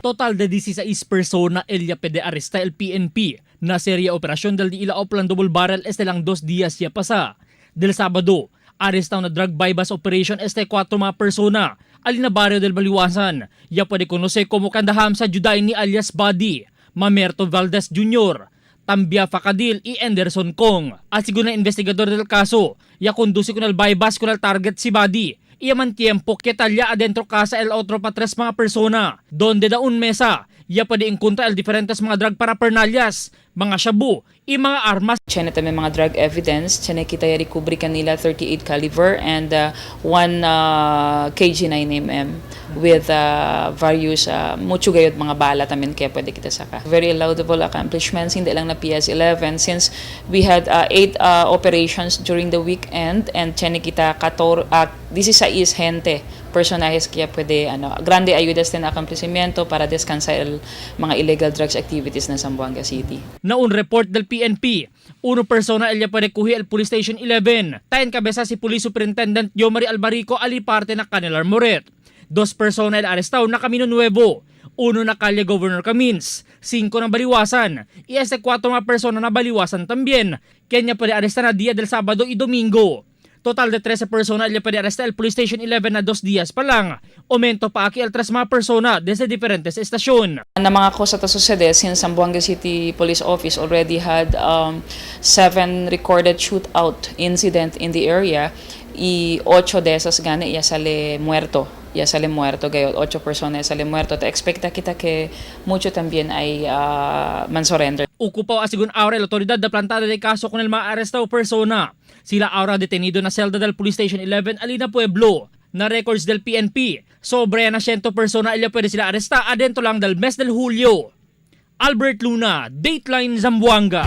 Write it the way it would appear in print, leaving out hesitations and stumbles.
Total de 16 persona ella pede arresta el PNP na serie operasyon del di ila oplan double barrel este lang 2 días ya pasa. Del Sabado, arrestaw na drug bypass operation este 4 mga persona alina barrio del Baliwasan. Ya pwede konose como kandaham sa juday ni alias Buddy, Mamerto Valdez Jr., Tambia Facadil y Anderson Kong. At siguro na investigador del kaso, ya conduce con el bypass con el target si Buddy. Iya man tiempo que talya adentro casa el otro pa tres mga persona. Donde da un mesa, ya pwede encontra el diferentes mga drug paraphernalias, mga shabu, y mga armas. Tiene también mga drug evidence. Tiene kita recovery kanila 38 caliber and 1 kg 9mm with various mucho gayod mga bala tamin kaya pwede kita saka. Very laudable accomplishments, hindi lang na PS11 since we had 8 operations during the weekend and tiene kita 16 gente personajes kaya pwede grande ayudas din accomplishmento para descansar el mga illegal drugs activities na Zamboanga City. Naun report del PNP, uno persona ella pwede kuhi el Police Station 11. Tayo kabesa si Police Superintendent Yomari Albarico ali parte na Canelar Moret. 2 persona el arestaw na Camino Nuevo, uno na Calle Governor Camins, 5 na Baliwasan, y este 4 mga persona na Baliwasan también. Kanya pwede aresta na dia del Sabado y Domingo. Total de 13 persona ella pwede aresta el Police Station 11 na 2 días pa lang. Aumento pa aquí el 3 mga persona desde diferentes estasyon. Na mga cosa ta sucede since Zamboanga City Police Office already had 7 recorded shootout incident in the area y 8 de esas gane ya sale muerto gayo 8 personas sale muerto. Te expecta kita que mucho también ay man-surrender. Ocupaw asigun ahora el autoridad de plantada de caso con el mga arrestado persona. Sila ahora detenido na celda del Police Station 11 Alina Pueblo. Na records del PNP, sobre na 100 persona ila pwede sila aresta adentro lang del mes del Hulyo. Albert Luna, Dateline Zamboanga.